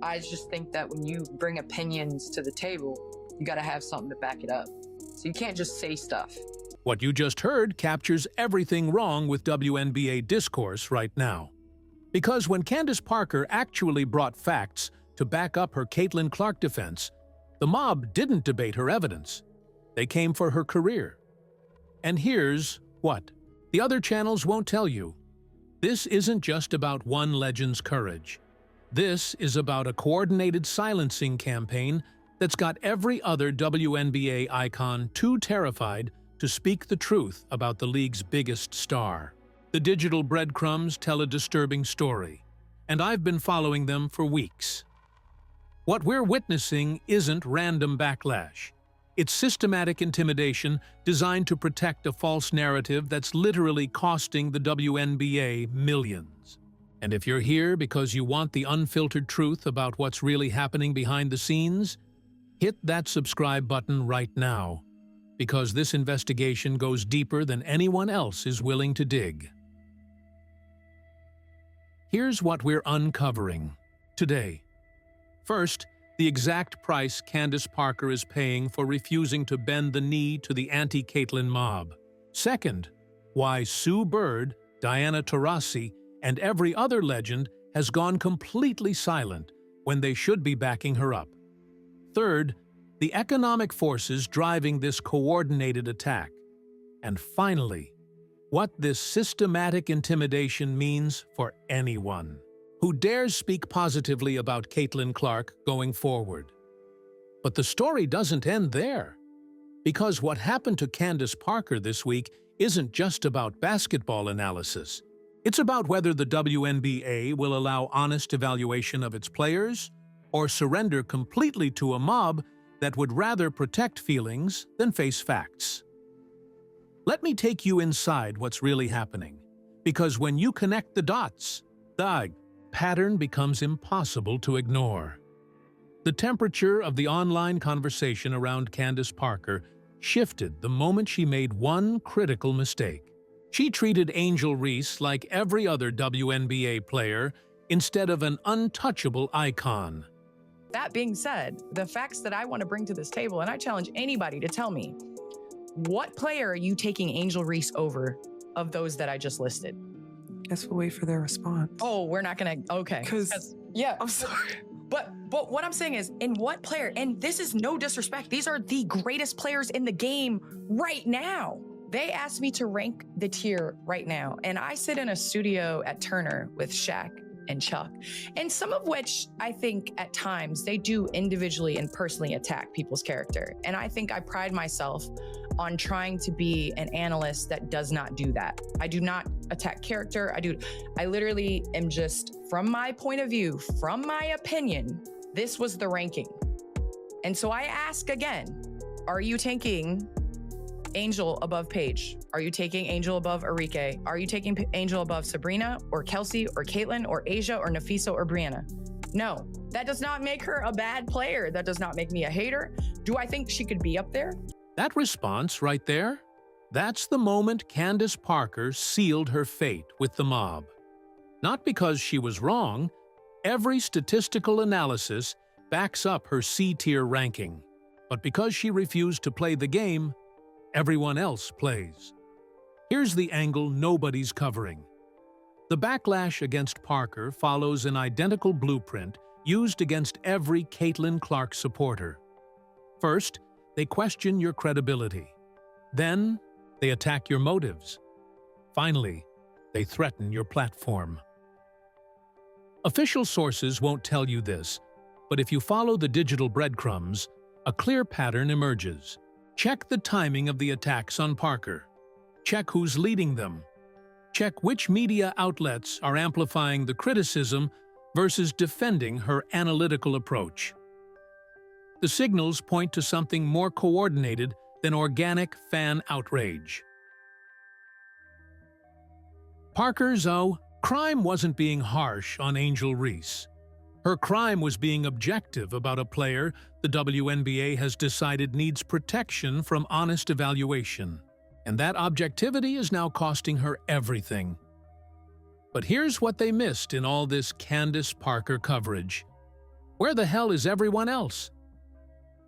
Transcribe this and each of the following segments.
I just think that when you bring opinions to the table, you got to have something to back it up. So you can't just say stuff. What you just heard captures everything wrong with WNBA discourse right now. Because when Candace Parker actually brought facts to back up her Caitlin Clark defense, the mob didn't debate her evidence. They came for her career. And here's what the other channels won't tell you. This isn't just about one legend's courage. This is about a coordinated silencing campaign that's got every other WNBA icon too terrified to speak the truth about the league's biggest star. The digital breadcrumbs tell a disturbing story, and I've been following them for weeks. What we're witnessing isn't random backlash. It's systematic intimidation designed to protect a false narrative that's literally costing the WNBA millions. And if you're here because you want the unfiltered truth about what's really happening behind the scenes, hit that subscribe button right now, because this investigation goes deeper than anyone else is willing to dig. Here's what we're uncovering today. First, the exact price Candace Parker is paying for refusing to bend the knee to the anti-Caitlin mob. Second, why Sue Bird, Diana Taurasi, and every other legend has gone completely silent when they should be backing her up. Third, the economic forces driving this coordinated attack. And finally, what this systematic intimidation means for anyone who dares speak positively about Caitlin Clark going forward. But the story doesn't end there, because what happened to Candace Parker this week isn't just about basketball analysis. It's about whether the WNBA will allow honest evaluation of its players or surrender completely to a mob that would rather protect feelings than face facts. Let me take you inside what's really happening, because when you connect the dots, the pattern becomes impossible to ignore. The temperature of the online conversation around Candace Parker shifted the moment she made one critical mistake. She treated Angel Reese like every other WNBA player instead of an untouchable icon. That being said, the facts that I want to bring to this table, and I challenge anybody to tell me, what player are you taking Angel Reese over of those that I just listed? Guess we'll wait for their response. Oh, we're not gonna, okay. Because, yeah. I'm sorry. But what I'm saying is, in what player, and this is no disrespect, these are the greatest players in the game right now. They asked me to rank the tier right now, and I sit in a studio at Turner with Shaq and Chuck, and some of which I think at times they do individually and personally attack people's character. And I think I pride myself on trying to be an analyst that does not do that. I do not attack character. I literally am just, from my point of view, from my opinion, this was the ranking. And so I ask again, are you taking Angel above Paige? Are you taking Angel above Arike? Are you taking Angel above Sabrina or Kelsey or Caitlin or Asia or Nafisa or Brianna? No, that does not make her a bad player. That does not make me a hater. Do I think she could be up there? That response right there, that's the moment Candace Parker sealed her fate with the mob. Not because she was wrong, every statistical analysis backs up her C-tier ranking, but because she refused to play the game, everyone else plays. Here's the angle nobody's covering. The backlash against Parker follows an identical blueprint used against every Caitlin Clark supporter. First, they question your credibility. Then, they attack your motives. Finally, they threaten your platform. Official sources won't tell you this, but if you follow the digital breadcrumbs, a clear pattern emerges. Check the timing of the attacks on Parker. Check who's leading them. Check which media outlets are amplifying the criticism versus defending her analytical approach. The signals point to something more coordinated than organic fan outrage. Parker's crime wasn't being harsh on Angel Reese. Her crime was being objective about a player the WNBA has decided needs protection from honest evaluation. And that objectivity is now costing her everything. But here's what they missed in all this Candace Parker coverage. Where the hell is everyone else?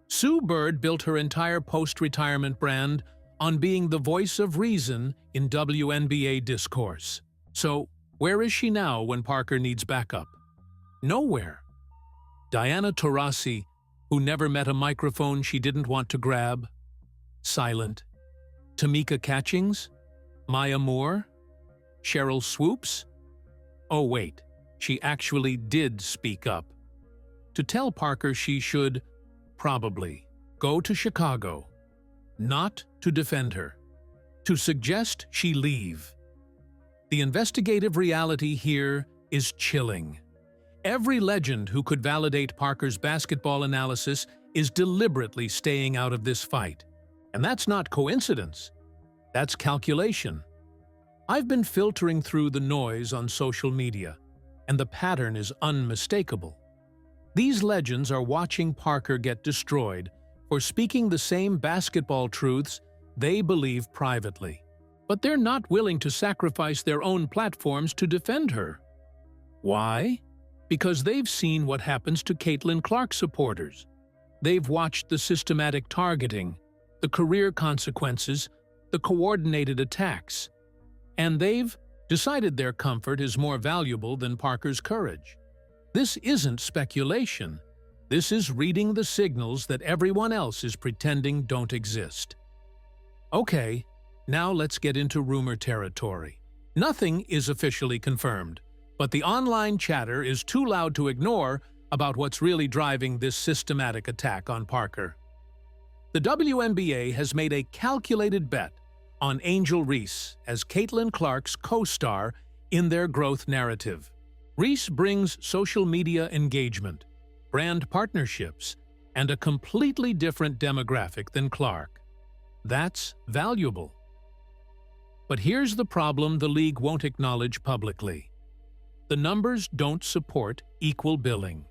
Sue Bird built her entire post-retirement brand on being the voice of reason in WNBA discourse. So, where is she now when Parker needs backup? Nowhere. Diana Taurasi, who never met a microphone she didn't want to grab? Silent. Tamika Catchings? Maya Moore? Cheryl Swoops? Oh wait, she actually did speak up. To tell Parker she should, probably, go to Chicago. Not to defend her. To suggest she leave. The investigative reality here is chilling. Every legend who could validate Parker's basketball analysis is deliberately staying out of this fight. And that's not coincidence. That's calculation. I've been filtering through the noise on social media, and the pattern is unmistakable. These legends are watching Parker get destroyed for speaking the same basketball truths they believe privately. But they're not willing to sacrifice their own platforms to defend her. Why? Because they've seen what happens to Caitlin Clark supporters. They've watched the systematic targeting, the career consequences, the coordinated attacks. And they've decided their comfort is more valuable than Parker's courage. This isn't speculation. This is reading the signals that everyone else is pretending don't exist. Okay, now let's get into rumor territory. Nothing is officially confirmed, but the online chatter is too loud to ignore about what's really driving this systematic attack on Parker. The WNBA has made a calculated bet on Angel Reese as Caitlin Clark's co-star in their growth narrative. Reese brings social media engagement, brand partnerships, and a completely different demographic than Clark. That's valuable. But here's the problem the league won't acknowledge publicly. The numbers don't support equal billing.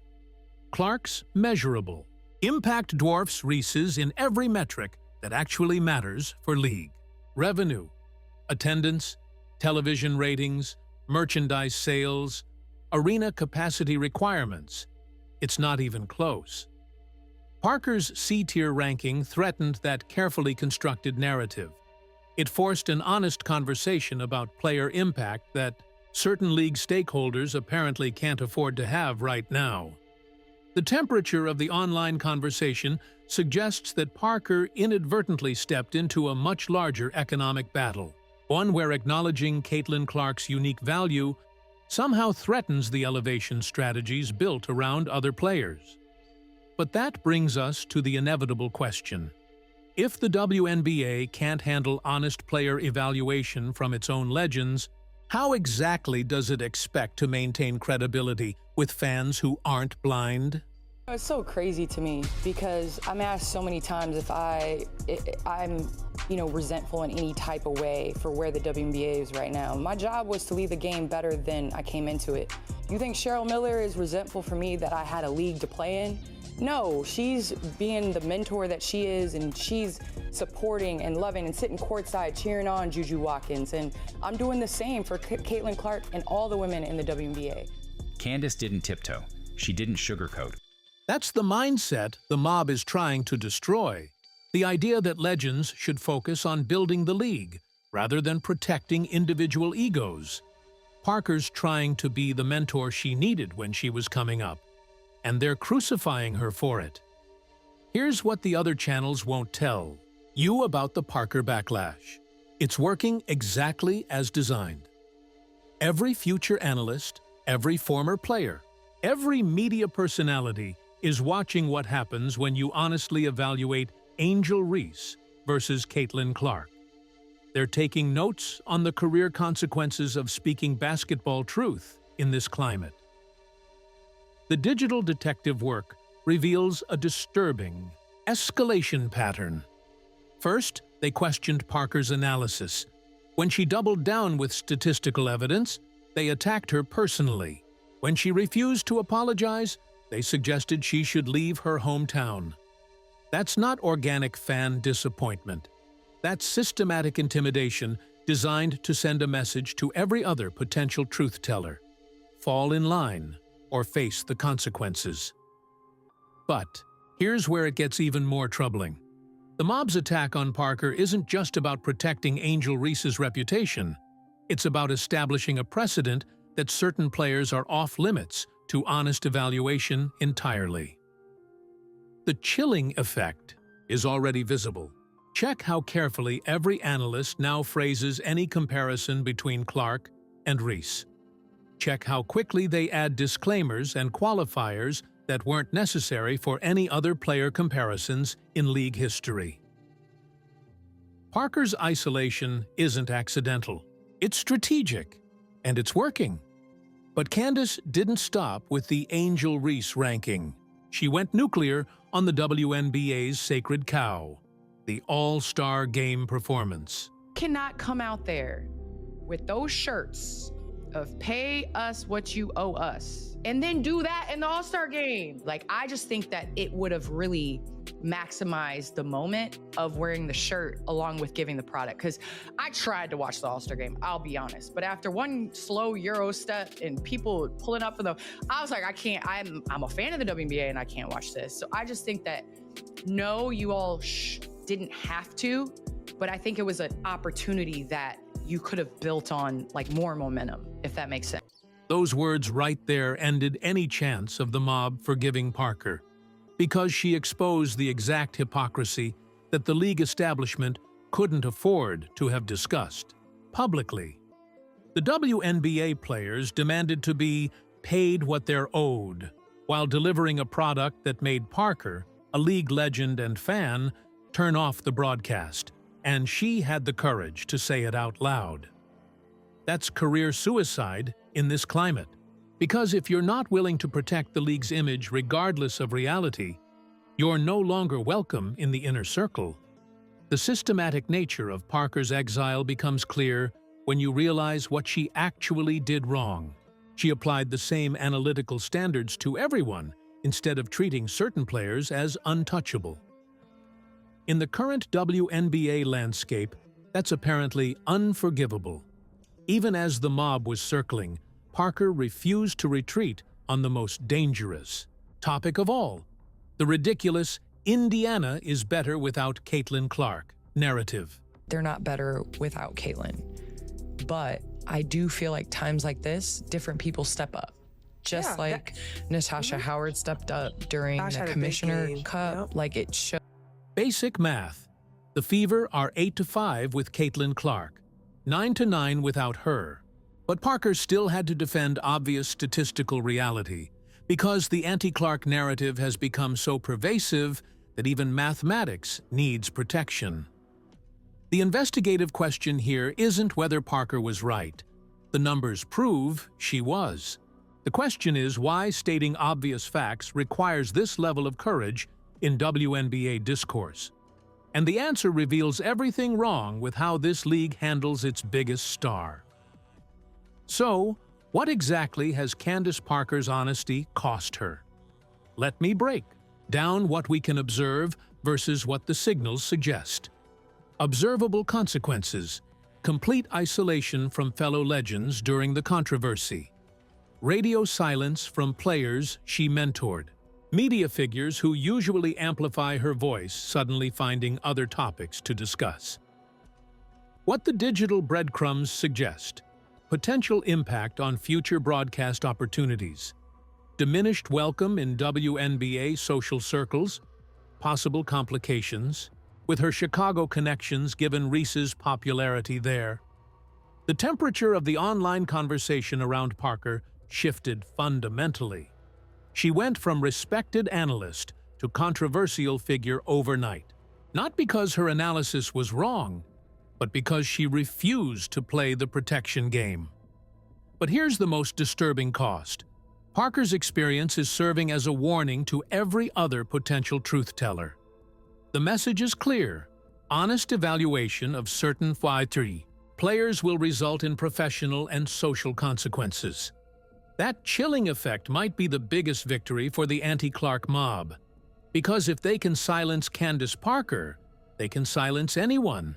Clark's measurable. Impact dwarfs Reese's in every metric that actually matters for league. Revenue, attendance, television ratings, merchandise sales, arena capacity requirements. It's not even close. Parker's C-tier ranking threatened that carefully constructed narrative. It forced an honest conversation about player impact that certain league stakeholders apparently can't afford to have right now. The temperature of the online conversation suggests that Parker inadvertently stepped into a much larger economic battle, one where acknowledging Caitlin Clark's unique value somehow threatens the elevation strategies built around other players. But that brings us to the inevitable question. If the WNBA can't handle honest player evaluation from its own legends, how exactly does it expect to maintain credibility with fans who aren't blind? It's so crazy to me because I'm asked so many times if I'm resentful in any type of way for where the WNBA is right now. My job was to leave the game better than I came into it. You think Cheryl Miller is resentful for me that I had a league to play in? No, she's being the mentor that she is, and she's supporting and loving and sitting courtside cheering on Juju Watkins. And I'm doing the same for Caitlin Clark and all the women in the WNBA. Candace didn't tiptoe. She didn't sugarcoat. That's the mindset the mob is trying to destroy. The idea that legends should focus on building the league, rather than protecting individual egos. Parker's trying to be the mentor she needed when she was coming up, and they're crucifying her for it. Here's what the other channels won't tell you about the Parker backlash. It's working exactly as designed. Every future analyst, every former player, every media personality is watching what happens when you honestly evaluate Angel Reese versus Caitlin Clark. They're taking notes on the career consequences of speaking basketball truth in this climate. The digital detective work reveals a disturbing escalation pattern. First, they questioned Parker's analysis. When she doubled down with statistical evidence, they attacked her personally. When she refused to apologize, they suggested she should leave her hometown. That's not organic fan disappointment. That's systematic intimidation designed to send a message to every other potential truth teller. Fall in line or face the consequences. But here's where it gets even more troubling. The mob's attack on Parker isn't just about protecting Angel Reese's reputation. It's about establishing a precedent that certain players are off-limits to honest evaluation entirely. The chilling effect is already visible. Check how carefully every analyst now phrases any comparison between Clark and Reese. Check how quickly they add disclaimers and qualifiers that weren't necessary for any other player comparisons in league history. Parker's isolation isn't accidental. It's strategic, and it's working. But Candace didn't stop with the Angel Reese ranking. She went nuclear on the WNBA's sacred cow, the All-Star Game performance. Cannot come out there with those shirts of pay us what you owe us and then do that in the All-Star Game. Like, I just think that it would have really maximized the moment of wearing the shirt along with giving the product. Because I tried to watch the All-Star Game, I'll be honest, but after one slow Euro step and people pulling up for the, I was like, I can't, I'm a fan of the WNBA and I can't watch this. So I just think that, no, you all didn't have to, but I think it was an opportunity that you could have built on, like, more momentum, if that makes sense. Those words right there ended any chance of the mob forgiving Parker, because she exposed the exact hypocrisy that the league establishment couldn't afford to have discussed publicly. The WNBA players demanded to be paid what they're owed, while delivering a product that made Parker, a league legend and fan, turn off the broadcast, and she had the courage to say it out loud. That's career suicide in this climate, because if you're not willing to protect the league's image regardless of reality, you're no longer welcome in the inner circle. The systematic nature of Parker's exile becomes clear when you realize what she actually did wrong. She applied the same analytical standards to everyone instead of treating certain players as untouchable. In the current WNBA landscape, that's apparently unforgivable. Even as the mob was circling, Parker refused to retreat on the most dangerous topic of all, the ridiculous "Indiana is better without Caitlin Clark" narrative. They're not better without Caitlin. But I do feel like times like this, different people step up. Just like Natasha Howard stepped up during the Commissioner Cup. Like, it showed. Basic math. The Fever are 8-5 with Caitlin Clark, 9-9 without her. But Parker still had to defend obvious statistical reality, because the anti-Clark narrative has become so pervasive that even mathematics needs protection. The investigative question here isn't whether Parker was right. The numbers prove she was. The question is why stating obvious facts requires this level of courage in WNBA discourse. And the answer reveals everything wrong with how this league handles its biggest star. So, what exactly has Candace Parker's honesty cost her? Let me break down what we can observe versus what the signals suggest. Observable consequences: complete isolation from fellow legends during the controversy. Radio silence from players she mentored. Media figures who usually amplify her voice suddenly finding other topics to discuss. What the digital breadcrumbs suggest: potential impact on future broadcast opportunities, diminished welcome in WNBA social circles, possible complications, with her Chicago connections given Reese's popularity there. The temperature of the online conversation around Parker shifted fundamentally. She went from respected analyst to controversial figure overnight, not because her analysis was wrong, but because she refused to play the protection game. But here's the most disturbing cost. Parker's experience is serving as a warning to every other potential truth-teller. The message is clear. Honest evaluation of certain players will result in professional and social consequences. That chilling effect might be the biggest victory for the anti-Clark mob, because if they can silence Candace Parker, they can silence anyone.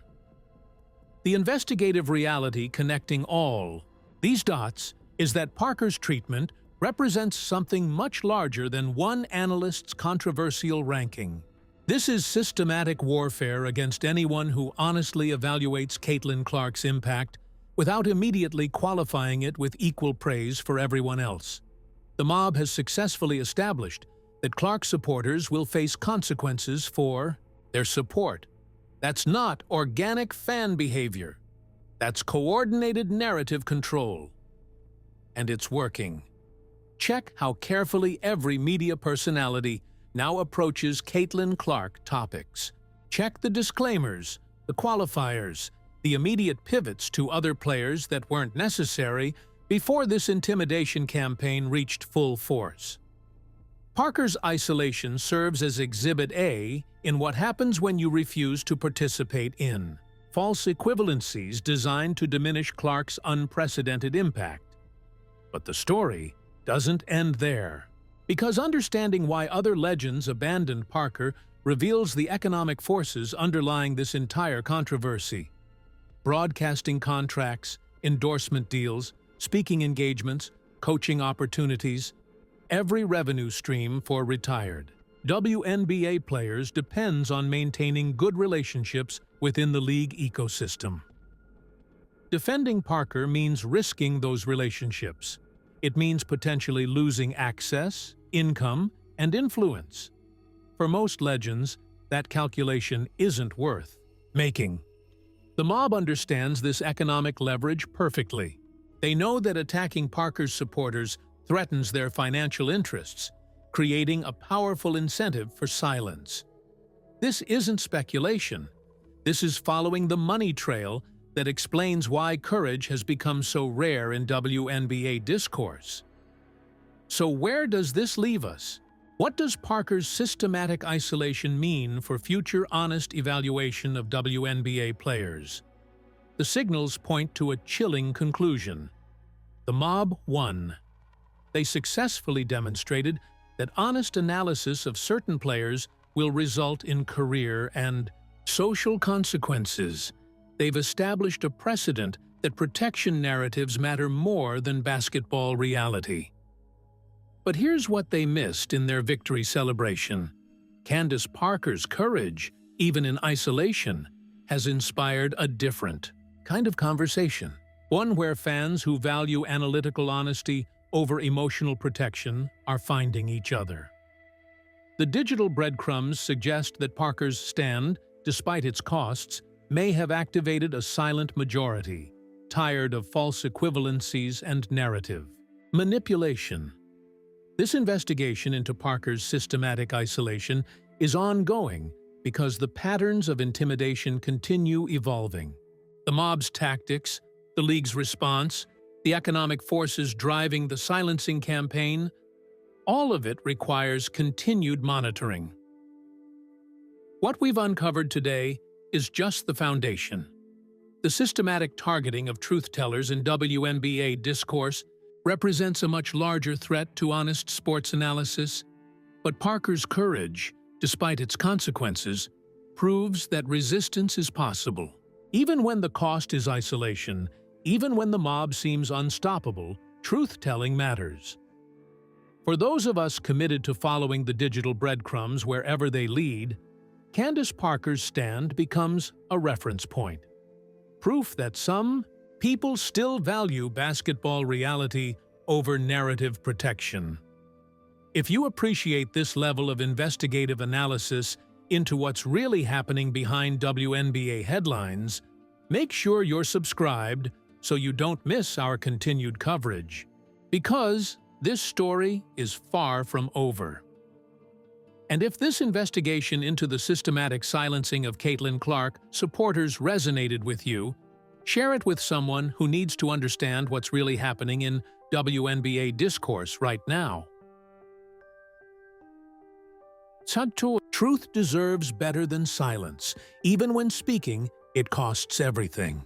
The investigative reality connecting all these dots is that Parker's treatment represents something much larger than one analyst's controversial ranking. This is systematic warfare against anyone who honestly evaluates Caitlin Clark's impact without immediately qualifying it with equal praise for everyone else. The mob has successfully established that Clark supporters will face consequences for their support. That's not organic fan behavior. That's coordinated narrative control. And it's working. Check how carefully every media personality now approaches Caitlin Clark topics. Check the disclaimers, the qualifiers, the immediate pivots to other players that weren't necessary before this intimidation campaign reached full force. Parker's isolation serves as Exhibit A in what happens when you refuse to participate in false equivalencies designed to diminish Clark's unprecedented impact. But the story doesn't end there, because understanding why other legends abandoned Parker reveals the economic forces underlying this entire controversy. Broadcasting contracts, endorsement deals, speaking engagements, coaching opportunities, every revenue stream for retired WNBA players depends on maintaining good relationships within the league ecosystem. Defending Parker means risking those relationships. It means potentially losing access, income, and influence. For most legends, that calculation isn't worth making. The mob understands this economic leverage perfectly. They know that attacking Parker's supporters threatens their financial interests, creating a powerful incentive for silence. This isn't speculation. This is following the money trail that explains why courage has become so rare in WNBA discourse. So where does this leave us? What does Parker's systematic isolation mean for future honest evaluation of WNBA players? The signals point to a chilling conclusion. The mob won. They successfully demonstrated that honest analysis of certain players will result in career and social consequences. They've established a precedent that protection narratives matter more than basketball reality. But here's what they missed in their victory celebration. Candace Parker's courage, even in isolation, has inspired a different kind of conversation. One where fans who value analytical honesty over emotional protection are finding each other. The digital breadcrumbs suggest that Parker's stand, despite its costs, may have activated a silent majority, tired of false equivalencies and narrative manipulation. This investigation into Parker's systematic isolation is ongoing because the patterns of intimidation continue evolving. The mob's tactics, the league's response, the economic forces driving the silencing campaign, all of it requires continued monitoring. What we've uncovered today is just the foundation. The systematic targeting of truth-tellers in WNBA discourse represents a much larger threat to honest sports analysis, but Parker's courage, despite its consequences, proves that resistance is possible. Even when the cost is isolation, even when the mob seems unstoppable, truth-telling matters. For those of us committed to following the digital breadcrumbs wherever they lead, Candace Parker's stand becomes a reference point. Proof that some people still value basketball reality over narrative protection. If you appreciate this level of investigative analysis into what's really happening behind WNBA headlines, make sure you're subscribed so you don't miss our continued coverage. Because this story is far from over. And if this investigation into the systematic silencing of Caitlin Clark supporters resonated with you, share it with someone who needs to understand what's really happening in WNBA discourse right now. Truth deserves better than silence. Even when speaking, it costs everything.